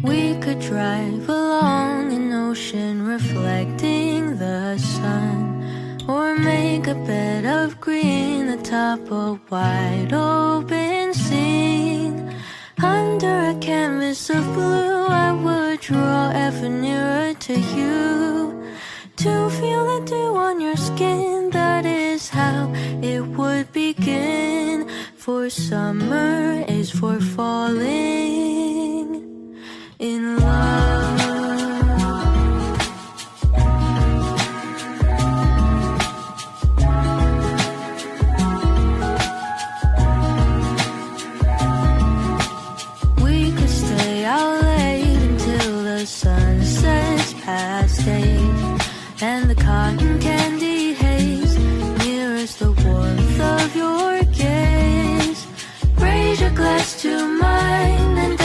We could drive along an ocean reflecting the sun, or make a bed of green atop a wide open scene. Under a canvas of blue I would draw ever nearer to you, to feel the dew on your skin. That is how it would begin. For summer is for falling in love. We could stay out late until the sun sets past 8, and the cotton candy haze mirrors the warmth of your gaze. Raise your glass to my